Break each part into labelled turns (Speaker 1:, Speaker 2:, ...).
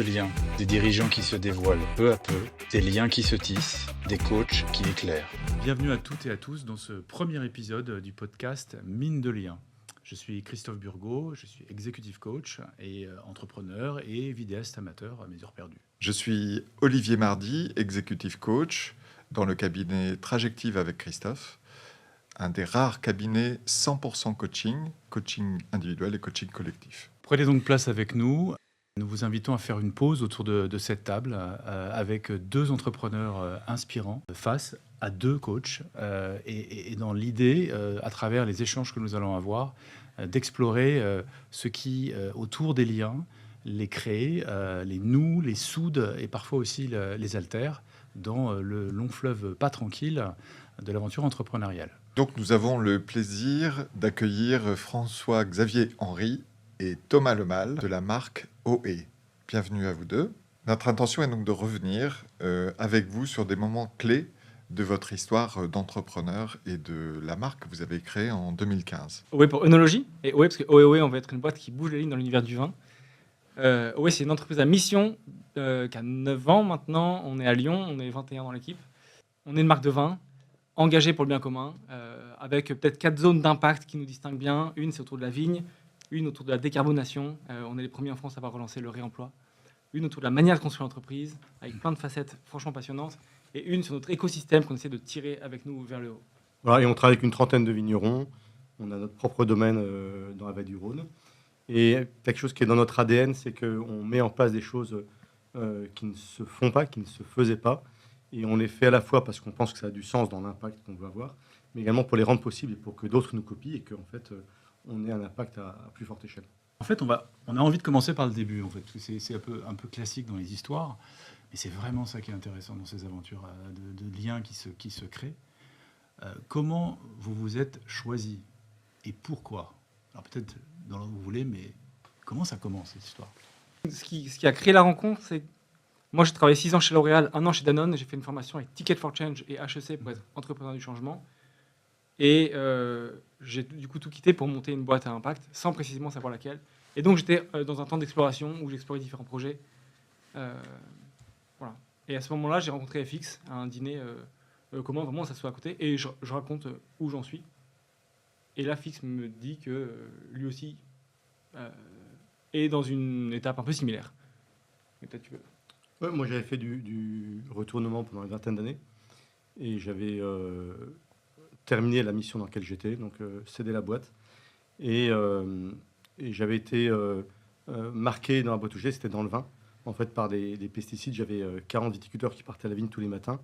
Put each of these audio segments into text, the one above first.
Speaker 1: de liens, des dirigeants qui se dévoilent peu à peu, des liens qui se tissent, des coachs qui éclairent. Bienvenue à toutes et à tous dans ce premier épisode du podcast Mine de liens. Je suis Christophe Burgot, je suis executive coach et entrepreneur et vidéaste amateur à mes heures perdues.
Speaker 2: Je suis Olivier Mardy, executive coach dans le cabinet Trajective avec Christophe, un des rares cabinets 100% coaching individuel et coaching collectif.
Speaker 1: Prenez donc place avec nous. Nous vous invitons à faire une pause autour de cette table avec deux entrepreneurs inspirants face à deux coachs et dans l'idée, à travers les échanges que nous allons avoir, d'explorer ce qui, autour des liens, les crée, les noue, les soude et parfois aussi les altère dans le long fleuve pas tranquille de l'aventure entrepreneuriale.
Speaker 2: Donc nous avons le plaisir d'accueillir François-Xavier Henry et Thomas Lemal de la marque OE. Bienvenue à vous deux. Notre intention est donc de revenir avec vous sur des moments clés de votre histoire d'entrepreneur et de la marque que vous avez créée en 2015.
Speaker 3: OE pour œnologie, et OE parce que OE, on va être une boîte qui bouge les lignes dans l'univers du vin. OE, c'est une entreprise à mission qui a 9 ans maintenant. On est à Lyon, on est 21 dans l'équipe. On est une marque de vin engagée pour le bien commun, avec peut-être 4 zones d'impact qui nous distinguent bien. Une, c'est autour de la vigne. Une autour de la décarbonation, on est les premiers en France à avoir relancé le réemploi. Une autour de la manière de construire l'entreprise, avec plein de facettes franchement passionnantes. Et une sur notre écosystème qu'on essaie de tirer avec nous vers le haut.
Speaker 4: Voilà, et on travaille avec une trentaine de vignerons. On a notre propre domaine dans la vallée du Rhône. Et quelque chose qui est dans notre ADN, c'est qu'on met en place des choses qui ne se font pas, qui ne se faisaient pas. Et on les fait à la fois parce qu'on pense que ça a du sens dans l'impact qu'on veut avoir, mais également pour les rendre possibles et pour que d'autres nous copient et qu'en fait... on ait un impact à plus forte échelle.
Speaker 1: En fait, on a envie de commencer par le début, en fait, parce que c'est un peu classique dans les histoires, mais c'est vraiment ça qui est intéressant dans ces aventures de liens qui se créent. Comment vous vous êtes choisi et pourquoi? Alors peut-être dans l'ordre où vous voulez, mais comment ça commence cette histoire?
Speaker 3: Ce qui a créé la rencontre, c'est... Moi, j'ai travaillé 6 ans chez L'Oréal, 1 an chez Danone. J'ai fait une formation avec Ticket for Change et HEC pour être entrepreneur du changement. Et j'ai du coup tout quitté pour monter une boîte à impact, sans précisément savoir laquelle. Et donc j'étais dans un temps d'exploration où j'explorais différents projets. Voilà. Et à ce moment-là, j'ai rencontré FX à un dîner comment vraiment ça soit à côté. Et je raconte où j'en suis. Et là, FX me dit que lui aussi est dans une étape un peu similaire. Mais peut-être tu veux.
Speaker 4: Ouais, moi, j'avais fait du retournement pendant une vingtaine d'années. Et j'avais... terminé la mission dans laquelle j'étais, donc céder la boîte. Et j'avais été marqué dans la boîte où j'étais, c'était dans le vin, en fait, par des pesticides. J'avais 40 viticulteurs qui partaient à la vigne tous les matins,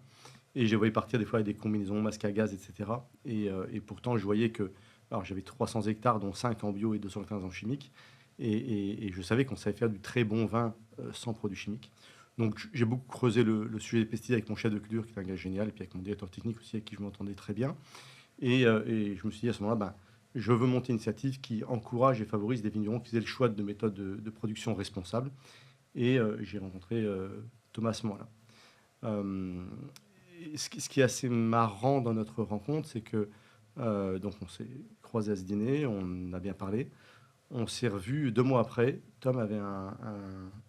Speaker 4: et je les voyais partir des fois avec des combinaisons, masques à gaz, etc. Et pourtant, je voyais que... Alors, j'avais 300 hectares, dont 5 en bio et 215 en chimique, et je savais qu'on savait faire du très bon vin sans produits chimiques. Donc, j'ai beaucoup creusé le sujet des pesticides avec mon chef de culture, qui est un gars génial, et puis avec mon directeur technique aussi, avec qui je m'entendais très bien. Et je me suis dit à ce moment-là, je veux monter une initiative qui encourage et favorise des vignerons qui faisaient le choix de méthodes de production responsables. Et j'ai rencontré Thomas à ce moment-là. Ce qui est assez marrant dans notre rencontre, c'est que donc on s'est croisés à ce dîner, on a bien parlé. On s'est revus 2 mois après. Tom avait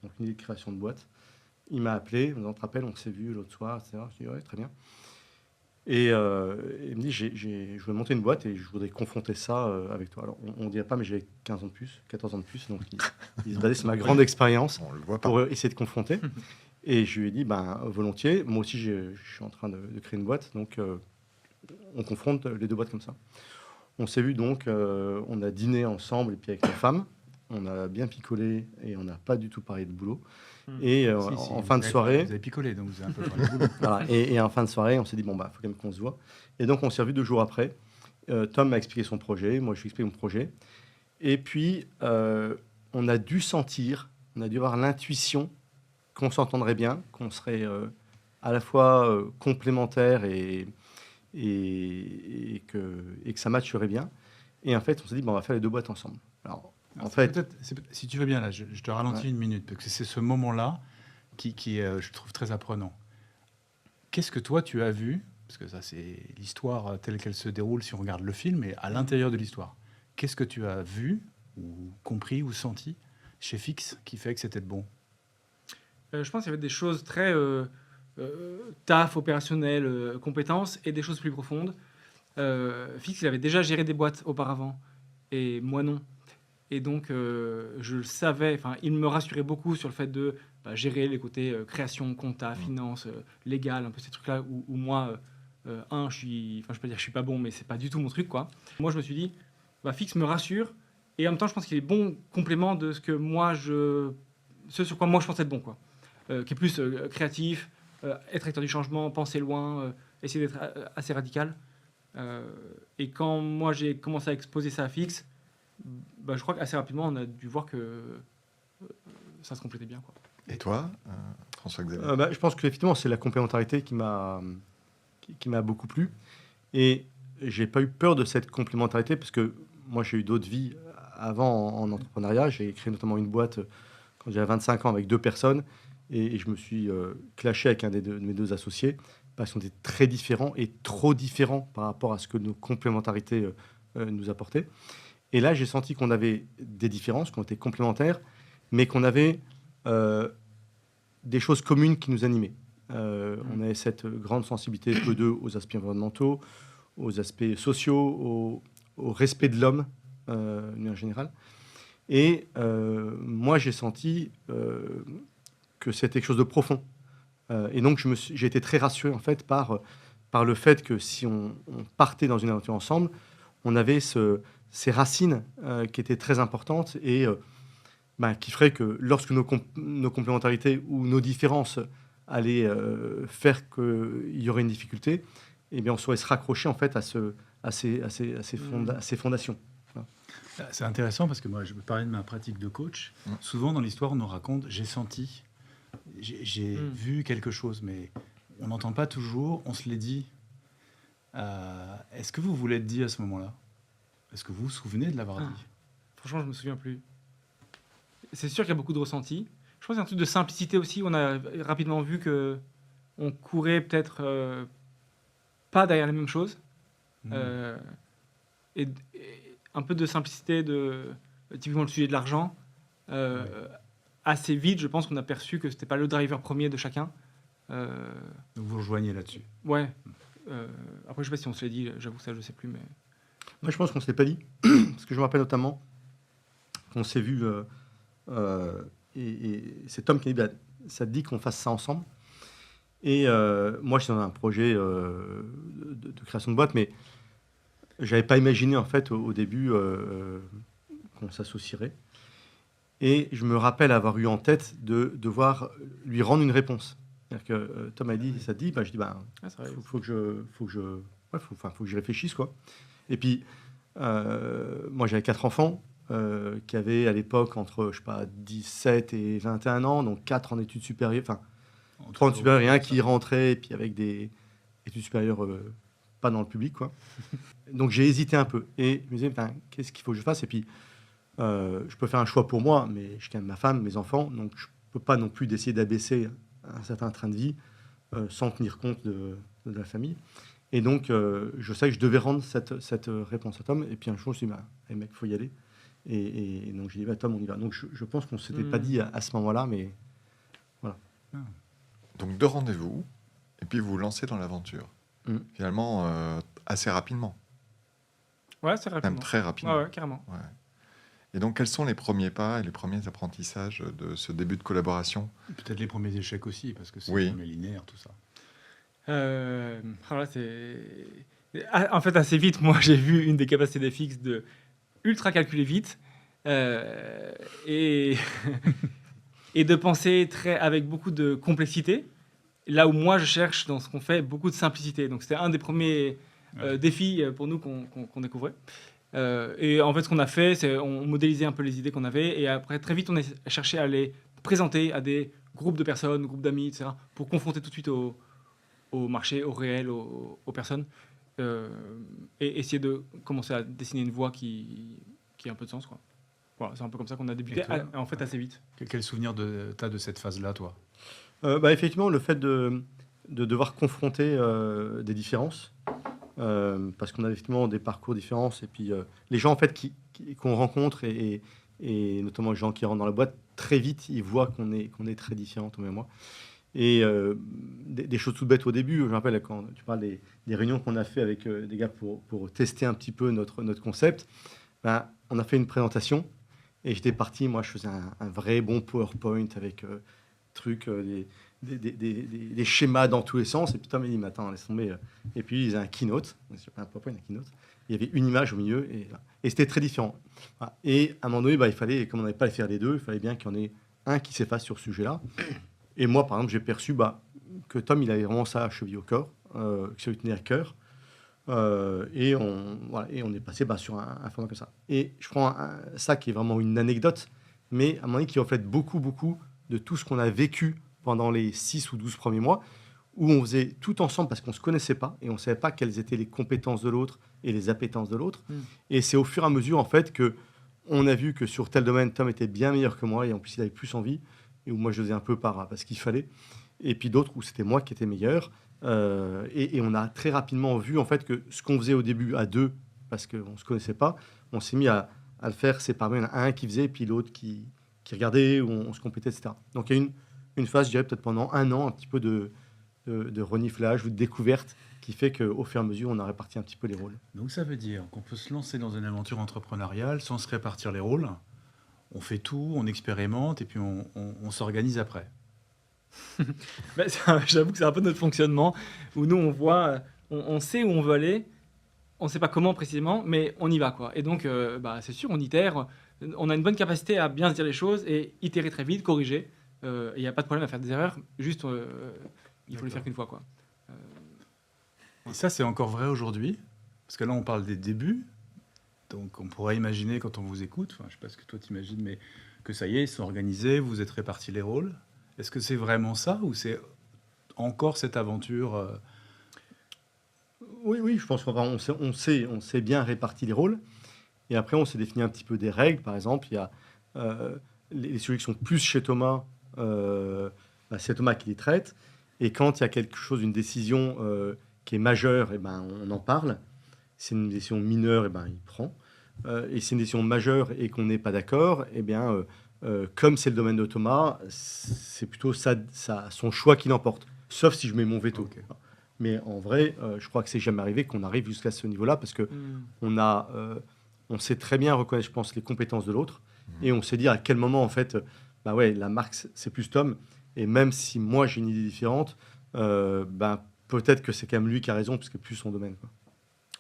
Speaker 4: donc une idée de création de boîte. Il m'a appelé, on te rappelle, on s'est vu l'autre soir, etc. Je dis ouais, très bien. Et il me dit, je veux monter une boîte et je voudrais confronter ça avec toi. Alors, on ne dirait pas, mais j'avais 15 ans de plus, 14 ans de plus, donc il se basait sur ma grande expérience pour essayer de confronter. Et je lui ai dit, volontiers, moi aussi je suis en train de créer une boîte, donc on confronte les 2 boîtes comme ça. On s'est vu donc, on a dîné ensemble et puis avec ma femme. On a bien picolé et on n'a pas du tout parlé de boulot. Et en fin de soirée...
Speaker 1: Vous avez picolé, donc vous avez un peu parlé de boulot.
Speaker 4: Voilà, et en fin de soirée, on s'est dit, faut quand même qu'on se voit. Et donc, on s'est revu 2 jours après. Tom m'a expliqué son projet, moi, je lui ai expliqué mon projet. Et puis, on a dû avoir l'intuition qu'on s'entendrait bien, qu'on serait à la fois complémentaires et que ça matcherait bien. Et en fait, on s'est dit, on va faire les 2 boîtes ensemble. Alors, en fait,
Speaker 1: si tu veux bien, là, je te ralentis
Speaker 4: ouais.
Speaker 1: une minute, parce que c'est ce moment-là qui est, je trouve, très apprenant. Qu'est-ce que toi, tu as vu, parce que ça, c'est l'histoire telle qu'elle se déroule si on regarde le film, et à l'intérieur de l'histoire, qu'est-ce que tu as vu, ou compris, ou senti chez Fix qui fait que c'était bon?
Speaker 3: Je pense qu'il y avait des choses très taf, opérationnelles, compétences, et des choses plus profondes. Fix, il avait déjà géré des boîtes auparavant, et moi non. Et donc, je le savais, enfin, il me rassurait beaucoup sur le fait de gérer les côtés création, compta, finance, légal, un peu ces trucs-là, où moi, je peux dire que je suis pas bon, mais c'est pas du tout mon truc, quoi. Moi, je me suis dit, Fix me rassure, et en même temps, je pense qu'il est bon complément de ce sur quoi moi je pense être bon, quoi. Qui est plus créatif, être acteur du changement, penser loin, essayer d'être assez radical. Et quand moi j'ai commencé à exposer ça à Fix, je crois qu'assez rapidement on a dû voir que ça se complétait bien, quoi.
Speaker 2: Et toi, François-Xavier?
Speaker 4: Je pense qu'effectivement, c'est la complémentarité qui m'a beaucoup plu. Et j'ai pas eu peur de cette complémentarité parce que moi, j'ai eu d'autres vies avant en entrepreneuriat. J'ai créé notamment une boîte quand j'avais 25 ans avec 2 personnes et je me suis clashé avec un de mes 2 associés parce qu'on était très différents et trop différents par rapport à ce que nos complémentarités nous apportaient. Et là, j'ai senti qu'on avait des différences, qu'on était complémentaires, mais qu'on avait des choses communes qui nous animaient. On avait cette grande sensibilité, peu d'eux, aux aspects environnementaux, aux aspects sociaux, au respect de l'homme, de manière générale. Et moi, j'ai senti que c'était quelque chose de profond. Et donc, j'ai été très rassuré, en fait, par le fait que si on partait dans une aventure ensemble, on avait ces racines qui étaient très importantes et qui ferait que lorsque nos complémentarités ou nos différences allaient faire qu'il y aurait une difficulté, eh bien, on saurait se raccrocher en fait à ces fondations. Voilà.
Speaker 1: C'est intéressant parce que moi, je peux parler de ma pratique de coach. Souvent, dans l'histoire, on nous raconte « j'ai senti ». J'ai vu quelque chose, mais on n'entend pas toujours, on se l'est dit. Est-ce que vous vous l'êtes dit à ce moment-là? Est-ce que vous vous souvenez de l'avoir dit?
Speaker 3: Franchement, je me souviens plus. C'est sûr qu'il y a beaucoup de ressentis. Je pense qu'il y a un truc de simplicité aussi. On a rapidement vu que on courait peut-être pas derrière les mêmes choses. Et un peu de simplicité, typiquement le sujet de l'argent. Assez vite, je pense qu'on a perçu que c'était pas le driver premier de chacun.
Speaker 1: Donc vous rejoignez là-dessus.
Speaker 3: Ouais. Après, je sais pas si on se l'est dit, j'avoue que ça, je sais plus. Mais...
Speaker 4: Moi, je pense qu'on se l'est pas dit. Parce que je me rappelle notamment qu'on s'est vu. Et c'est Tom qui a dit ça te dit qu'on fasse ça ensemble. Et moi, je suis dans un projet de création de boîte, mais j'avais pas imaginé en fait au début qu'on s'associerait. Et je me rappelle avoir eu en tête de devoir lui rendre une réponse. C'est-à-dire que Tom a dit, ça te dit, je dis, faut que je réfléchisse, quoi. Et puis, moi, j'avais 4 enfants qui avaient à l'époque entre, 17 et 21 ans, donc 4 en études supérieures, 3 en études supérieures et un qui rentrait, et puis avec des études supérieures pas dans le public, quoi. Donc, j'ai hésité un peu. Et je me disais, qu'est-ce qu'il faut que je fasse? Et puis, je peux faire un choix pour moi, mais j'ai quand même ma femme, mes enfants, donc je ne peux pas non plus d'essayer d'abaisser un certain train de vie sans tenir compte de la famille. Et donc, je sais que je devais rendre cette réponse à Tom. Et puis un jour, je me suis dit, mec, il faut y aller. Et donc, j'ai dit, Tom, on y va. Donc, je pense qu'on ne s'était pas dit à ce moment-là, mais voilà.
Speaker 2: Donc, 2 rendez-vous, et puis vous vous lancez dans l'aventure. Finalement, assez rapidement.
Speaker 3: Ouais, c'est rapidement.
Speaker 2: Même très rapidement.
Speaker 3: Ouais, carrément.
Speaker 2: Ouais. Et donc, quels sont les premiers pas et les premiers apprentissages de ce début de collaboration?
Speaker 1: Peut-être les premiers échecs aussi, parce que c'est linéaire, tout ça.
Speaker 3: Alors là, en fait, assez vite, moi, j'ai vu une des capacités des Fix de ultra calculer vite et de penser avec beaucoup de complexité, là où moi, je cherche dans ce qu'on fait beaucoup de simplicité. Donc, c'était un des premiers défis pour nous qu'on découvrait. Et en fait, ce qu'on a fait, c'est on modélisait un peu les idées qu'on avait, et après, très vite, on a cherché à les présenter à des groupes de personnes, groupes d'amis, etc., pour confronter tout de suite au marché, au réel, aux personnes, et essayer de commencer à dessiner une voie qui a un peu de sens, quoi. Voilà, c'est un peu comme ça qu'on a débuté, en fait, assez vite.
Speaker 1: Quel souvenir t'as de cette phase-là, toi?
Speaker 4: Effectivement, le fait de devoir confronter des différences, parce qu'on a effectivement des parcours différents, et puis les gens en fait qu'on rencontre et et notamment les gens qui rentrent dans la boîte, très vite, ils voient qu'on est très différents, Thomas et moi. Et des choses toutes bêtes au début, je me rappelle quand tu parles des réunions qu'on a fait avec des gars pour tester un petit peu notre concept, ben, on a fait une présentation et j'étais parti, moi je faisais un vrai bon PowerPoint avec des schémas dans tous les sens, et puis Tom il dit, mais attends, laisse tomber. Et puis il faisait un keynote, un PowerPoint, un keynote, il y avait une image au milieu, et c'était très différent. Voilà. Et à un moment donné, il fallait, comme on n'avait pas à faire les deux, il fallait bien qu'il y en ait un qui s'efface sur ce sujet-là. Et moi, par exemple, j'ai perçu que Tom, il avait vraiment ça à cheville au corps, que ça lui tenait à cœur. Et on est passé sur un format comme ça. Et je prends ça qui est vraiment une anecdote, mais à un moment donné qui reflète beaucoup, beaucoup de tout ce qu'on a vécu pendant les 6 ou 12 premiers mois, où on faisait tout ensemble parce qu'on ne se connaissait pas et on ne savait pas quelles étaient les compétences de l'autre et les appétences de l'autre. Et c'est au fur et à mesure, en fait, qu'on a vu que sur tel domaine, Tom était bien meilleur que moi et en plus, il avait plus envie. Et où moi je faisais un peu parce qu'il fallait, et puis d'autres où c'était moi qui étais meilleur. Et on a très rapidement vu en fait que ce qu'on faisait au début à deux, parce qu'on ne se connaissait pas, on s'est mis à le faire séparément. Il y en a un qui faisait, et puis l'autre qui regardait, où on se complétait, etc. Donc il y a une phase, je dirais peut-être pendant un an, un petit peu de reniflage ou de découverte qui fait qu'au fur et à mesure, on a réparti un petit peu les rôles.
Speaker 1: Donc ça veut dire qu'on peut se lancer dans une aventure entrepreneuriale sans se répartir les rôles. On fait tout, on expérimente et puis on s'organise après.
Speaker 3: J'avoue que c'est un peu notre fonctionnement, où nous, on voit, on sait où on veut aller, on ne sait pas comment précisément, mais on y va, quoi. Et donc, c'est sûr, on itère, on a une bonne capacité à bien se dire les choses et itérer très vite, corriger. Il n'y a pas de problème à faire des erreurs, juste, il faut les faire qu'une fois, quoi.
Speaker 1: Et ça, c'est encore vrai aujourd'hui, parce que là, on parle des débuts. Donc, on pourrait imaginer, quand on vous écoute, je ne sais pas ce que toi t'imagines, mais que ça y est, ils sont organisés, vous êtes répartis les rôles. Est-ce que c'est vraiment ça ou c'est encore cette aventure
Speaker 4: Oui, je pense qu'on s'est bien réparti les rôles. Et après, on s'est défini un petit peu des règles. Par exemple, il y a les sujets qui sont plus chez Thomas, c'est Thomas qui les traite. Et quand il y a quelque chose, une décision qui est majeure, on en parle. C'est une décision mineure, il prend. Et c'est une décision majeure et qu'on n'est pas d'accord, comme c'est le domaine de Thomas, c'est plutôt son choix qui l'emporte. Sauf si je mets mon veto.
Speaker 1: Okay.
Speaker 4: Mais en vrai, je crois que c'est jamais arrivé qu'on arrive jusqu'à ce niveau-là parce que on sait très bien reconnaître, je pense, les compétences de l'autre et on sait dire à quel moment, en fait, la marque, c'est plus Tom. Et même si moi, j'ai une idée différente, peut-être que c'est quand même lui qui a raison parce que c'est plus son domaine, quoi.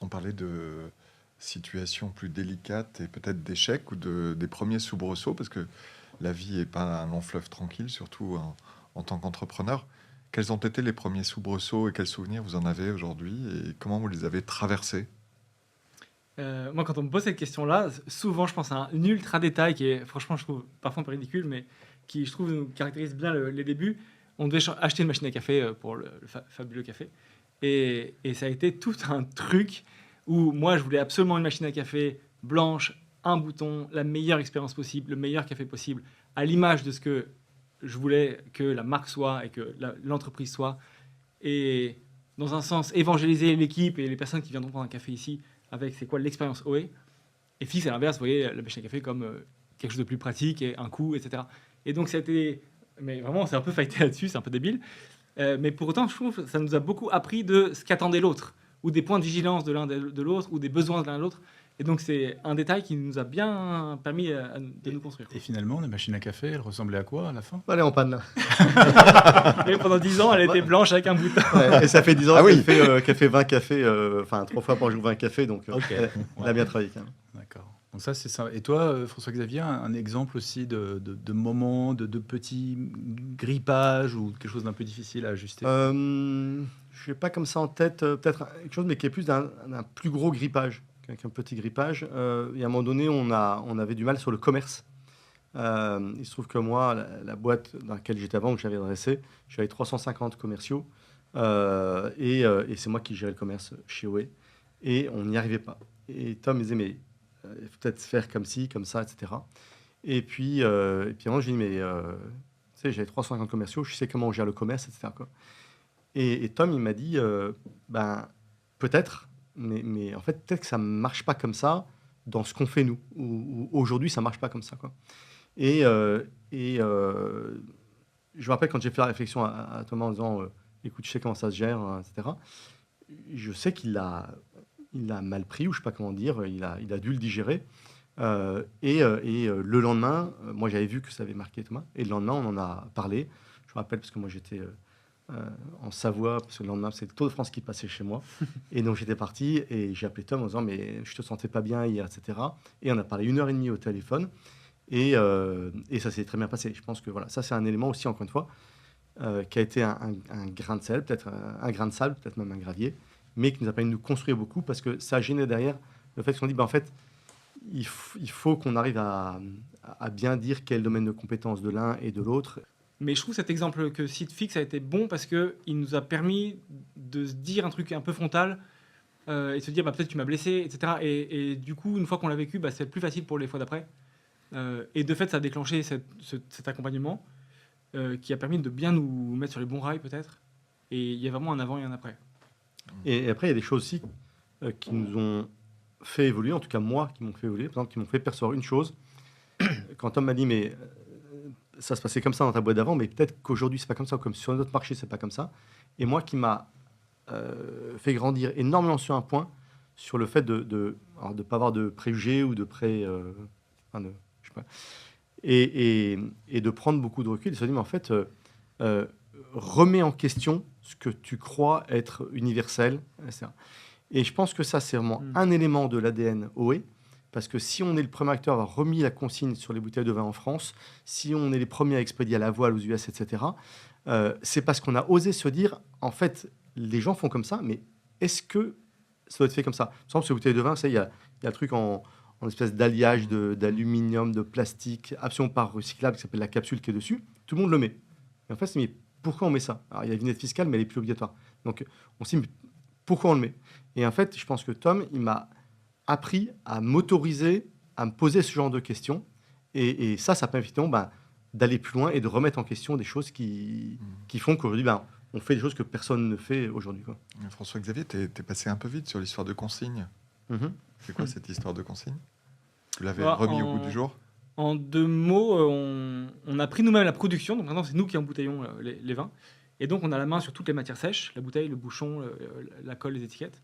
Speaker 2: On parlait de situations plus délicates et peut-être d'échecs ou des premiers soubresauts, parce que la vie n'est pas un long fleuve tranquille, surtout en tant qu'entrepreneur. Quels ont été les premiers soubresauts et quels souvenirs vous en avez aujourd'hui et comment vous les avez traversés ?
Speaker 3: Moi, quand on me pose cette question-là, souvent, je pense à un ultra détail qui est, franchement, je trouve parfois un peu ridicule, mais qui, je trouve, nous caractérise bien les débuts. On devait acheter une machine à café pour le fabuleux café. Et ça a été tout un truc où moi, je voulais absolument une machine à café blanche, un bouton, la meilleure expérience possible, le meilleur café possible, à l'image de ce que je voulais que la marque soit et que l'entreprise soit. Et dans un sens, évangéliser l'équipe et les personnes qui viendront prendre un café ici avec c'est quoi l'expérience OE. Et Fix, à l'inverse, vous voyez la machine à café comme quelque chose de plus pratique et un coût, etc. Et donc, ça a été... Mais vraiment, c'est un peu fighté là-dessus, c'est un peu débile. Mais pour autant, je trouve que ça nous a beaucoup appris de ce qu'attendait l'autre, ou des points de vigilance de l'un de l'autre, ou des besoins de l'un de l'autre. Et donc, c'est un détail qui nous a bien permis de nous construire.
Speaker 1: Et finalement, la machine à café, elle ressemblait à quoi à la fin ?
Speaker 4: Elle est en panne, là.
Speaker 3: Et pendant 10 ans, elle était blanche avec un bouton.
Speaker 4: Ouais, et ça fait 10 ans qu'elle fait 20 cafés, 3 fois par jour 20 cafés, donc elle a bien travaillé quand même.
Speaker 1: D'accord. Donc ça, c'est ça. Et toi, François-Xavier, un exemple aussi de moments, de petits grippages ou quelque chose d'un peu difficile à ajuster ?
Speaker 4: Je n'ai pas comme ça en tête, peut-être quelque chose, mais qui est plus d'un plus gros grippage qu'un petit grippage. Et à un moment donné, on avait du mal sur le commerce. Il se trouve que moi, la boîte dans laquelle j'étais avant, que j'avais adressé, j'avais 350 commerciaux. Et c'est moi qui gérais le commerce chez OE. Et on n'y arrivait pas. Et Tom me disait, mais il faut peut-être faire comme ci, comme ça, etc. Et puis moi, j'ai dit, mais tu sais, j'avais 350 commerciaux, je sais comment on gère le commerce, etc. quoi. Et Tom, il m'a dit, peut-être, mais en fait, peut-être que ça ne marche pas comme ça. dans ce qu'on fait nous. Aujourd'hui, ça marche pas comme ça, quoi. Et je me rappelle quand j'ai fait la réflexion à Thomas en disant écoute, je sais comment ça se gère, hein, etc. Je sais qu'il l'a mal pris, ou je sais pas comment dire, il a dû le digérer. Le lendemain, moi j'avais vu que ça avait marqué Thomas, et le lendemain on en a parlé. Je me rappelle parce que moi j'étais en Savoie, parce que le lendemain c'est le Tour de France qui passait chez moi, et donc j'étais parti et j'ai appelé Tom en disant mais je te sentais pas bien hier, etc. Et on a parlé 1h30 au téléphone, et ça s'est très bien passé. Je pense que voilà, ça c'est un élément aussi, encore une fois, qui a été un grain de sel, peut-être un grain de sable, peut-être même un gravier, mais qui nous a permis de nous construire beaucoup, parce que ça a gêné derrière le fait qu'on dit en fait il faut qu'on arrive à bien dire quel domaine de compétence de l'un et de l'autre.
Speaker 3: Mais je trouve cet exemple que cite Fix a été bon parce qu'il nous a permis de se dire un truc un peu frontal et de se dire peut-être tu m'as blessé, etc. Et du coup, une fois qu'on l'a vécu, c'est plus facile pour les fois d'après. Et de fait, ça a déclenché cet accompagnement qui a permis de bien nous mettre sur les bons rails peut-être. Et il y a vraiment un avant et un après.
Speaker 4: Et après, il y a des choses aussi qui nous ont fait évoluer, en tout cas moi, qui m'ont fait évoluer, par exemple, qui m'ont fait percevoir une chose. Quand Tom m'a dit, mais ça se passait comme ça dans ta boîte d'avant, mais peut-être qu'aujourd'hui, c'est pas comme ça, ou comme sur notre marché, c'est pas comme ça. Et moi, qui m'a fait grandir énormément sur un point, sur le fait de pas avoir de préjugés ou de je sais pas, et de prendre beaucoup de recul et de se dire, mais en fait, remets en question ce que tu crois être universel, etc. Et je pense que ça, c'est vraiment un élément de l'ADN OE, parce que si on est le premier acteur à avoir remis la consigne sur les bouteilles de vin en France, si on est les premiers à expédier à la voile aux US, etc., c'est parce qu'on a osé se dire, en fait, les gens font comme ça, mais est-ce que ça doit être fait comme ça? Par exemple, sur les bouteilles de vin, il y a un truc en espèce d'alliage d'aluminium, de plastique, absolument pas recyclable, qui s'appelle la capsule qui est dessus. Tout le monde le met. Et en fait, c'est mais pourquoi on met ça? Alors, il y a la vignette fiscale, mais elle n'est plus obligatoire. Donc, on s'est dit, mais pourquoi on le met? Et en fait, je pense que Tom, il m'a appris à m'autoriser à me poser ce genre de questions. Et ça permet effectivement d'aller plus loin et de remettre en question des choses qui font qu'aujourd'hui, on fait des choses que personne ne fait aujourd'hui, quoi.
Speaker 2: François-Xavier, t'es passé un peu vite sur l'histoire de consigne. C'est quoi cette histoire de consigne? Tu l'avais remis au bout du jour?
Speaker 3: En 2 mots, on a pris nous-mêmes la production. Donc maintenant, c'est nous qui embouteillons les vins. Et donc, on a la main sur toutes les matières sèches, la bouteille, le bouchon, la colle, les étiquettes.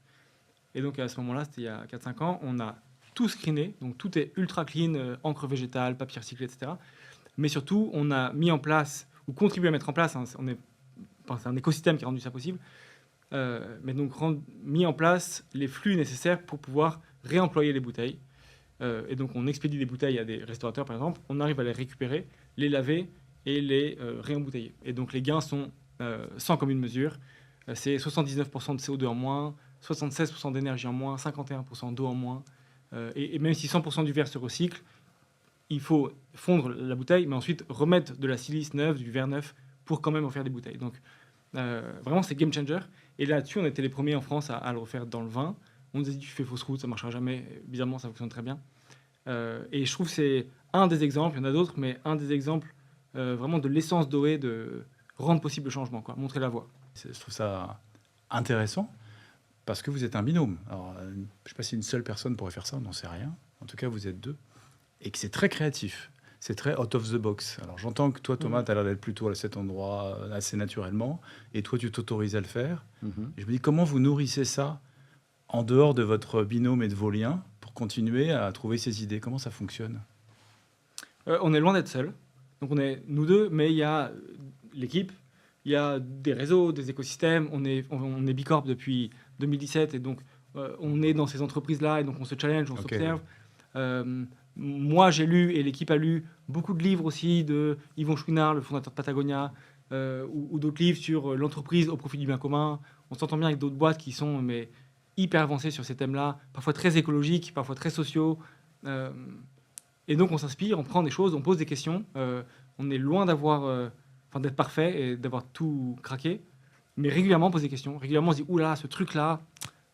Speaker 3: Et donc, à ce moment-là, c'était il y a 4-5 ans, on a tout screené. Donc, tout est ultra clean, encre végétale, papier recyclé, etc. Mais surtout, on a mis en place, ou contribué à mettre en place, c'est un écosystème qui a rendu ça possible, mais donc mis en place les flux nécessaires pour pouvoir réemployer les bouteilles. Et donc, on expédie des bouteilles à des restaurateurs, par exemple. On arrive à les récupérer, les laver et les réembouteiller. Et donc, les gains sont sans commune mesure. C'est 79% de CO2 en moins, 76% d'énergie en moins, 51% d'eau en moins. Et même si 100% du verre se recycle, il faut fondre la bouteille, mais ensuite remettre de la silice neuve, du verre neuf, pour quand même en faire des bouteilles. Donc, vraiment, c'est game changer. Et là-dessus, on était les premiers en France à le refaire dans le vin. On nous a dit, tu fais fausse route, ça ne marchera jamais. Bizarrement, ça fonctionne très bien. Et je trouve que c'est un des exemples, il y en a d'autres, mais un des exemples vraiment de l'essence d'OE de rendre possible le changement, quoi, montrer la voie.
Speaker 1: Je trouve ça intéressant parce que vous êtes un binôme. Alors, je ne sais pas si une seule personne pourrait faire ça, on n'en sait rien. En tout cas, vous êtes 2. Et que c'est très créatif. C'est très out of the box. Alors, j'entends que toi, Thomas, tu as l'air d'être plutôt à cet endroit assez naturellement. Et toi, tu t'autorises à le faire. Et je me dis, comment vous nourrissez ça en dehors de votre binôme et de vos liens pour continuer à trouver ces idées? Comment ça fonctionne?
Speaker 3: On est loin d'être seul. Donc, on est nous 2, mais il y a l'équipe, il y a des réseaux, des écosystèmes. On est Bicorp depuis 2017 et donc on est dans ces entreprises-là et donc on se challenge, on s'observe. Moi, j'ai lu et l'équipe a lu beaucoup de livres aussi de Yvon Chouinard, le fondateur de Patagonia, ou d'autres livres sur l'entreprise au profit du bien commun. On s'entend bien avec d'autres boîtes qui sont hyper avancées sur ces thèmes-là, parfois très écologiques, parfois très sociaux. Et donc on s'inspire, on prend des choses, on pose des questions. On est loin d'être parfait et d'avoir tout craqué, mais régulièrement on pose des questions. Régulièrement on se dit, oula, ce truc-là,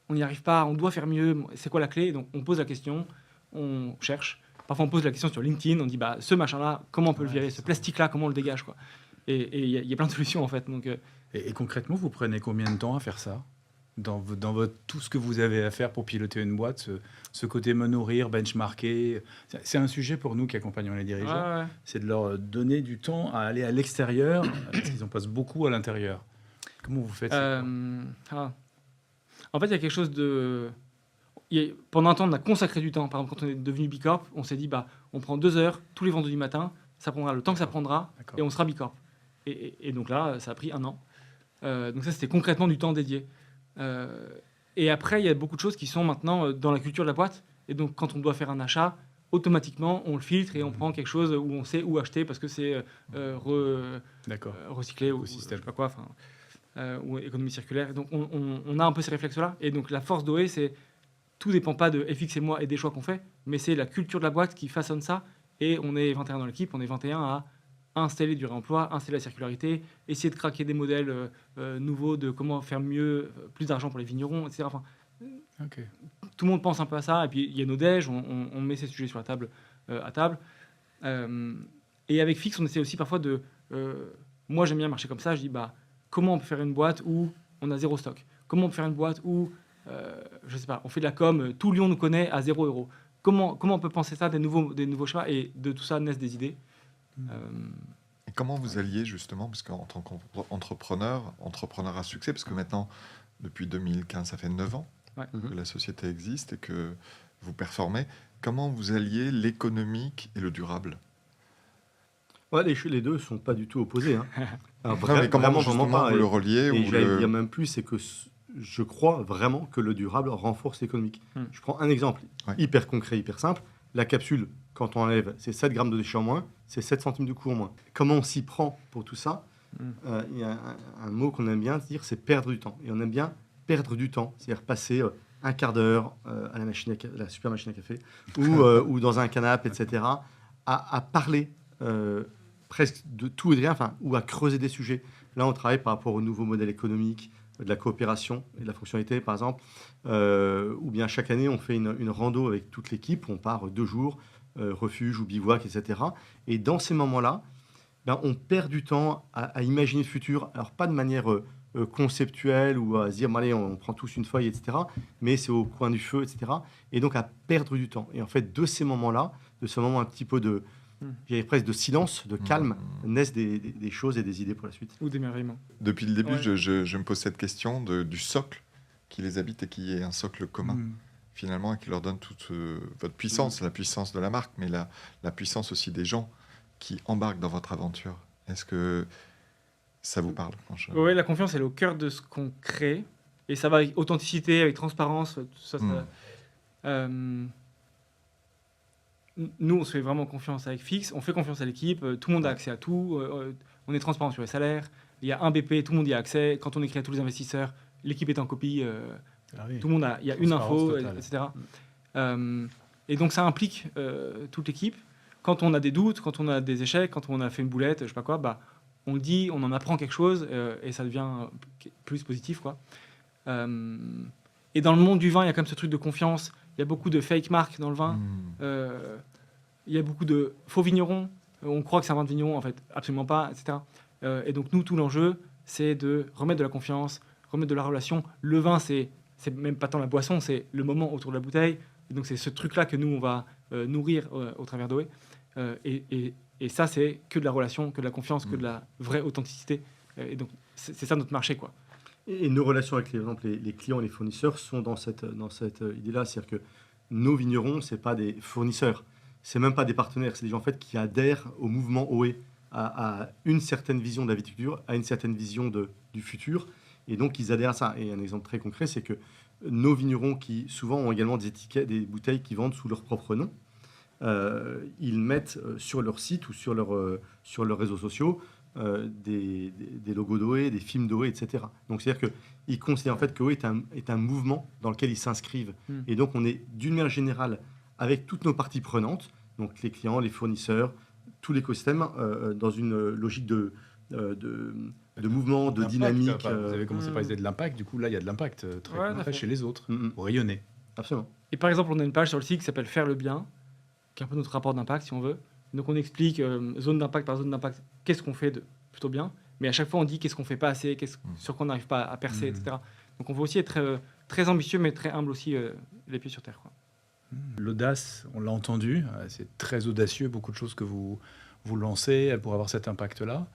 Speaker 3: on n'y arrive pas, on doit faire mieux, c'est quoi la clé? Donc on pose la question, on cherche. Parfois, on pose la question sur LinkedIn, on dit ce machin-là, comment on peut le virer? Ce plastique-là, comment on le dégage, quoi? Et il y a plein de solutions, en fait. Donc,
Speaker 1: et concrètement, vous prenez combien de temps à faire ça? dans tout ce que vous avez à faire pour piloter une boîte, ce côté me nourrir, benchmarker. C'est un sujet pour nous qui accompagnons les dirigeants.
Speaker 3: Ouais.
Speaker 1: C'est de leur donner du temps à aller à l'extérieur, parce qu'ils en passent beaucoup à l'intérieur. Comment vous faites ça
Speaker 3: En fait, il y a quelque chose de... Pendant un temps, on a consacré du temps. Par exemple, quand on est devenu Bicorp, on s'est dit, on prend 2 heures tous les vendredis matins, ça prendra le temps que ça prendra,
Speaker 1: D'accord.
Speaker 3: et on sera Bicorp. Et donc là, ça a pris 1 an. Donc ça, c'était concrètement du temps dédié. Et après, il y a beaucoup de choses qui sont maintenant dans la culture de la boîte. Et donc, quand on doit faire un achat, automatiquement, on le filtre et on prend quelque chose où on sait où acheter parce que c'est
Speaker 1: D'accord.
Speaker 3: recyclé ou je sais pas quoi, ou économie circulaire. Et donc, on a un peu ces réflexes-là. Et donc, la force d'OE, c'est tout dépend pas de FX et moi et des choix qu'on fait, mais c'est la culture de la boîte qui façonne ça. Et on est 21 dans l'équipe, on est 21 à installer du réemploi, installer la circularité, essayer de craquer des modèles nouveaux de comment faire mieux, plus d'argent pour les vignerons, etc. Enfin,
Speaker 1: Ok.
Speaker 3: tout le monde pense un peu à ça. Et puis, il y a nos déj, on met ces sujets sur la table, à table. Et avec Fix, on essaie aussi parfois de... moi, j'aime bien marcher comme ça. Je dis, comment on peut faire une boîte où on a 0 stock? Comment on peut faire une boîte où, je sais pas, on fait de la com, tout Lyon nous connaît à 0 €. Comment on peut penser ça, des nouveaux schémas? Et de tout ça naissent des idées.
Speaker 2: Et comment vous alliez justement, parce qu'en tant qu'entrepreneur, entrepreneur à succès, parce que maintenant, depuis 2015, ça fait 9 ans que la société existe et que vous performez, comment vous alliez l'économique et le durable?
Speaker 4: Ouais, les deux ne sont pas du tout opposés. Hein. Alors,
Speaker 2: Non, mais comment justement
Speaker 4: pas.
Speaker 2: vous le reliez
Speaker 4: Et
Speaker 2: ou
Speaker 4: j'allais dire même plus, c'est que je crois vraiment que le durable renforce l'économique. Je prends un exemple hyper concret, hyper simple. La capsule, quand on enlève, c'est 7 grammes de déchets en moins, c'est 7 centimes de coût en moins. Comment on s'y prend pour tout ça? Il y a un mot qu'on aime bien dire, c'est perdre du temps. Et on aime bien perdre du temps, c'est-à-dire passer un quart d'heure à la super machine à café ou dans un canapé, etc., à parler presque de tout et de rien, ou à creuser des sujets. Là, on travaille par rapport au nouveau modèle économique, de la coopération et de la fonctionnalité, par exemple. Ou bien chaque année, on fait une rando avec toute l'équipe. On part 2 jours, refuge ou bivouac, etc. Et dans ces moments-là, on perd du temps à imaginer le futur. Alors, pas de manière conceptuelle ou à se dire, allez, on prend tous une feuille, etc. Mais c'est au coin du feu, etc. Et donc, à perdre du temps. Et en fait, de ces moments-là, de ce moment un petit peu j'avais presque de silence, de calme, naissent des choses et des idées pour la suite.
Speaker 3: Ou d'émerveillement.
Speaker 2: Depuis le début, je me pose cette question du socle qui les habite et qui est un socle commun, finalement, et qui leur donne toute votre puissance, la puissance de la marque, mais la puissance aussi des gens qui embarquent dans votre aventure. Est-ce que ça vous parle?
Speaker 3: Oui, la confiance, elle est au cœur de ce qu'on crée. Et ça va avec authenticité, avec transparence, tout ça. Nous, on se fait vraiment confiance avec Fix, on fait confiance à l'équipe, tout le monde a accès à tout, on est transparent sur les salaires, il y a un BP, tout le monde y a accès, quand on écrit à tous les investisseurs, l'équipe est en copie, tout le monde il y a une info,
Speaker 1: totale.
Speaker 3: etc. Et donc ça implique toute l'équipe. Quand on a des doutes, quand on a des échecs, quand on a fait une boulette, je sais pas quoi, on le dit, on en apprend quelque chose et ça devient plus positif, quoi. Et dans le monde du vin, il y a quand même ce truc de confiance. Il y a beaucoup de fake marques dans le vin. Il y a beaucoup de faux vignerons. On croit que c'est un vin de vigneron, en fait, absolument pas, etc. Et donc, nous, tout l'enjeu, c'est de remettre de la confiance, remettre de la relation. Le vin, c'est même pas tant la boisson, c'est le moment autour de la bouteille. Et donc, c'est ce truc-là que nous, on va nourrir au travers d'OE. Et ça, c'est que de la relation, que de la confiance, que de la vraie authenticité. Et donc, c'est ça notre marché, quoi.
Speaker 4: Et nos relations avec les clients et les fournisseurs sont dans cette idée-là. C'est-à-dire que nos vignerons, ce n'est pas des fournisseurs, ce n'est même pas des partenaires, c'est des gens en fait, qui adhèrent au mouvement OE, à une certaine vision de la viticulture, à une certaine vision du futur. Et donc, ils adhèrent à ça. Et un exemple très concret, c'est que nos vignerons, qui souvent ont également des étiquettes, des bouteilles qui vendent sous leur propre nom, ils mettent sur leur site ou sur leurs réseaux sociaux des logos d'OE, des films d'OE, etc. Donc, c'est-à-dire qu'ils considèrent en fait que OE est un mouvement dans lequel ils s'inscrivent. Et donc, on est d'une manière générale avec toutes nos parties prenantes, donc les clients, les fournisseurs, tout l'écosystème, dans une logique de mouvement, de dynamique.
Speaker 1: Vous avez commencé par parler de l'impact, du coup, là, il y a de l'impact très concret chez les autres, pour rayonner.
Speaker 4: Absolument.
Speaker 3: Et par exemple, on a une page sur le site qui s'appelle Faire le bien, qui est un peu notre rapport d'impact, si on veut. Donc, on explique zone d'impact par zone d'impact, qu'est-ce qu'on fait de plutôt bien. Mais à chaque fois, on dit qu'est-ce qu'on fait pas assez, sur quoi on n'arrive pas à percer, etc. Donc on veut aussi être très ambitieux, mais très humble aussi, les pieds sur terre, quoi.
Speaker 1: L'audace, on l'a entendu, c'est très audacieux, beaucoup de choses que vous lancez pour avoir cet impact-là.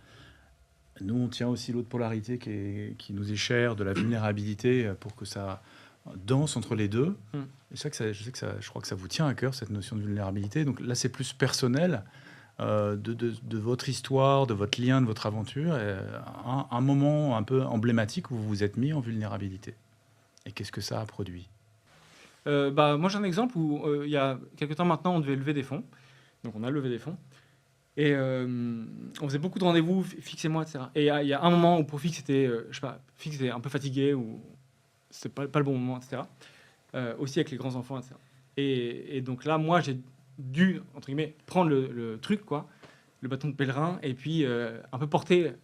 Speaker 1: Nous, on tient aussi l'autre polarité qui nous est chère, de la vulnérabilité, pour que ça danse entre les deux. Et je crois que ça vous tient à cœur, cette notion de vulnérabilité. Donc là, c'est plus personnel, de votre histoire, de votre lien, de votre aventure, un moment un peu emblématique où vous vous êtes mis en vulnérabilité. Et qu'est-ce que ça a produit?
Speaker 3: Moi, j'ai un exemple où, il y a quelques temps maintenant, on devait lever des fonds. Donc, on a levé des fonds. Et on faisait beaucoup de rendez-vous, Fix et moi, etc. Et il y a un moment où pour Fix, c'était, Fix était un peu fatigué, ou c'était pas le bon moment, etc. Aussi avec les grands enfants, etc. Et donc là, moi, j'ai dû, entre guillemets, prendre le truc, quoi, le bâton de pèlerin, et puis un peu porter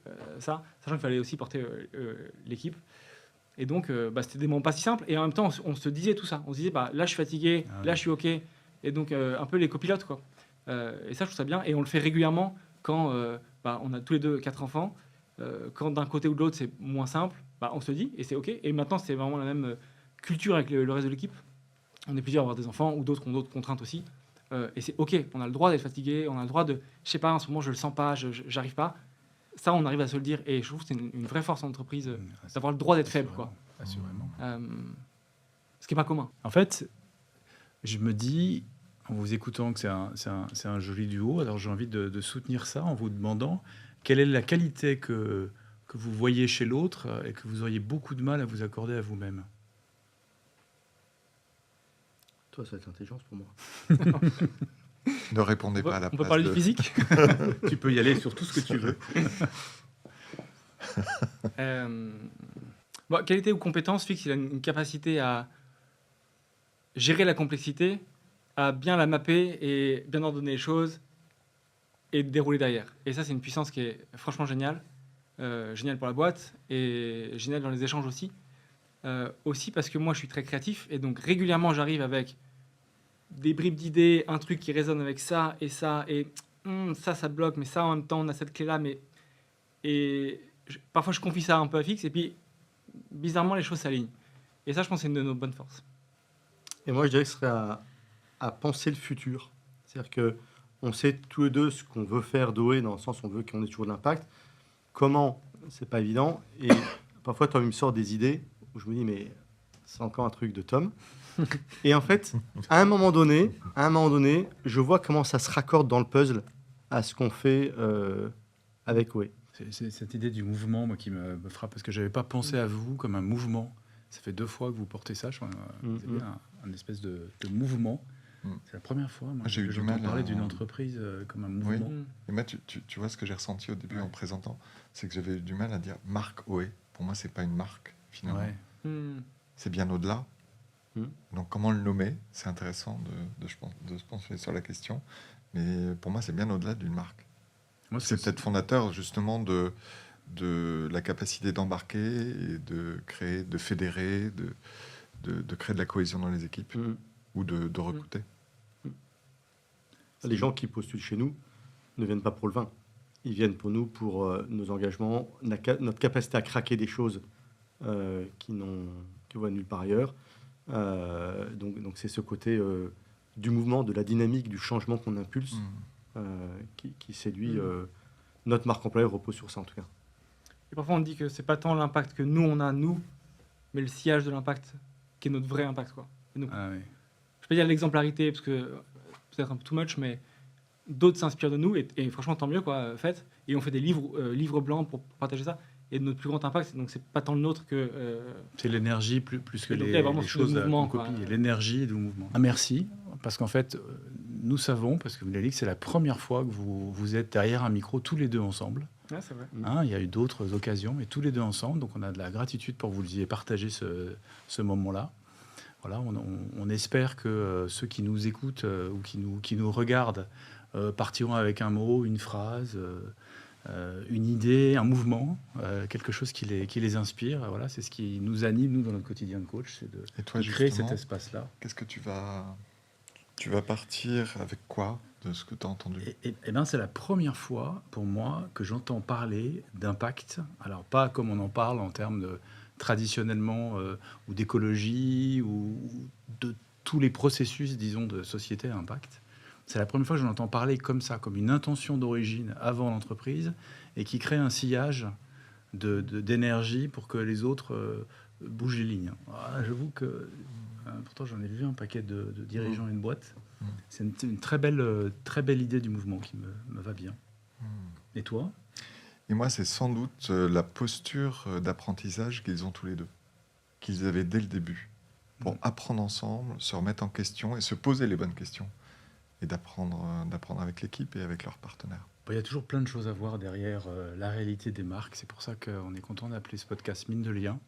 Speaker 3: ça, sachant qu'il fallait aussi porter l'équipe. Et donc, c'était des moments pas si simples. Et en même temps, on se disait tout ça. On se disait, là, je suis fatigué, là, je suis OK. Et donc, un peu les copilotes, quoi. Et ça, je trouve ça bien. Et on le fait régulièrement quand on a tous les deux 4 enfants. Quand d'un côté ou de l'autre, c'est moins simple, on se le dit et c'est OK. Et maintenant, c'est vraiment la même culture avec le reste de l'équipe. On est plusieurs à avoir des enfants ou d'autres qui ont d'autres contraintes aussi. Et c'est OK. On a le droit d'être fatigué. On a le droit de, je sais pas, en ce moment, je le sens pas, j'arrive pas. Ça, on arrive à se le dire. Et je trouve que c'est une vraie force en entreprise d'avoir le droit d'être faible, quoi.
Speaker 1: Assurément.
Speaker 3: Ce qui n'est pas commun.
Speaker 1: En fait, je me dis, en vous écoutant, que c'est un joli duo. Alors j'ai envie de soutenir ça en vous demandant quelle est la qualité que vous voyez chez l'autre et que vous auriez beaucoup de mal à vous accorder à vous-même.
Speaker 4: Toi, ça va être l'intelligence pour moi.
Speaker 2: Ne répondez pas à la place.
Speaker 3: On peut parler du physique.
Speaker 1: Tu peux y aller sur tout ce que tu veux.
Speaker 3: Qualité ou compétence, Fix, il a une capacité à gérer la complexité, à bien la mapper et bien ordonner les choses et dérouler derrière. Et ça, c'est une puissance qui est franchement géniale. Géniale pour la boîte et géniale dans les échanges aussi. Aussi parce que moi, je suis très créatif et donc régulièrement, j'arrive avec des bribes d'idées, un truc qui résonne avec ça, et ça bloque, mais ça, en même temps, on a cette clé-là. Parfois, je confie ça un peu à Fix et puis, bizarrement, les choses s'alignent. Et ça, je pense que c'est une de nos bonnes forces.
Speaker 4: Et moi, je dirais que ce serait à penser le futur. C'est-à-dire qu'on sait tous les deux ce qu'on veut faire d'OE, dans le sens où on veut qu'on ait toujours de l'impact. Comment, c'est pas évident. Et parfois, toi, il me sort des idées où je me dis, mais c'est encore un truc de Tom. Et en fait, à un moment donné, je vois comment ça se raccorde dans le puzzle à ce qu'on fait avec OE.
Speaker 1: C'est cette idée du mouvement, moi, qui me frappe, parce que je n'avais pas pensé à vous comme un mouvement. Ça fait 2 fois que vous portez ça, je crois. Vous avez un espèce de mouvement. C'est la première fois que j'entends parler d'une entreprise comme un mouvement.
Speaker 2: Oui. Et moi, tu vois ce que j'ai ressenti au début en présentant, c'est que j'avais du mal à dire marque OE. Pour moi, c'est pas une marque, finalement. C'est bien au-delà. Donc, comment le nommer? C'est intéressant de se pencher sur la question. Mais pour moi, c'est bien au-delà d'une marque. C'est peut-être fondateur, justement, de la capacité d'embarquer et de créer, de fédérer, de créer de la cohésion dans les équipes ou de recruter.
Speaker 4: Les gens qui postulent chez nous ne viennent pas pour le vin. Ils viennent pour nous, pour nos engagements, notre capacité à craquer des choses qui voient nulle part ailleurs. Donc c'est ce côté du mouvement, de la dynamique, du changement qu'on impulse qui séduit. Notre marque employeur repose sur ça, en tout cas.
Speaker 3: Et parfois, on dit que c'est pas tant l'impact que nous, on a, mais le sillage de l'impact qui est notre vrai impact, quoi. Et donc, je peux dire l'exemplarité, parce que peut-être un peu too much, mais d'autres s'inspirent de nous, et franchement, tant mieux, quoi, faites. Et on fait des livres blancs pour partager ça. Et notre plus grand impact, donc c'est pas tant le nôtre que...
Speaker 1: C'est l'énergie plus que les choses
Speaker 3: qu'on
Speaker 1: copie. L'énergie du mouvement. Merci, parce qu'en fait, nous savons, parce que vous l'avez dit, que c'est la première fois que vous êtes derrière un micro tous les deux ensemble.
Speaker 3: Ouais, c'est vrai.
Speaker 1: Il y a eu d'autres occasions, mais tous les deux ensemble. Donc on a de la gratitude pour vous ayez partagé ce moment-là. Voilà, on espère que ceux qui nous écoutent ou qui nous regardent partiront avec un mot, une phrase... une idée, un mouvement, quelque chose qui les inspire. Voilà, c'est ce qui nous anime, nous, dans notre quotidien de coach, c'est de créer cet espace-là.
Speaker 2: Qu'est-ce que tu vas partir avec quoi de ce que tu as entendu?
Speaker 1: C'est la première fois, pour moi, que j'entends parler d'impact. Alors, pas comme on en parle en termes de traditionnellement, ou d'écologie, ou de tous les processus, disons, de société à impact. C'est la première fois que j'en entends parler comme ça, comme une intention d'origine avant l'entreprise, et qui crée un sillage d'énergie pour que les autres bougent les lignes. J'avoue que, pourtant j'en ai vu un paquet de dirigeants et de boîtes. C'est une très belle idée du mouvement qui me va bien. Et toi ?
Speaker 2: Et moi, c'est sans doute la posture d'apprentissage qu'ils ont tous les deux, qu'ils avaient dès le début, pour apprendre ensemble, se remettre en question et se poser les bonnes questions, et d'apprendre avec l'équipe et avec leurs partenaires.
Speaker 1: Il y a toujours plein de choses à voir derrière la réalité des marques. C'est pour ça qu'on est content d'appeler ce podcast Mine de Liens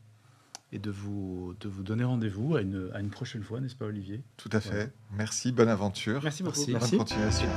Speaker 1: et de vous donner rendez-vous à une prochaine fois, n'est-ce pas, Olivier ?
Speaker 2: Tout à fait. Merci, bonne aventure.
Speaker 3: Merci beaucoup.
Speaker 2: Bonne continuation.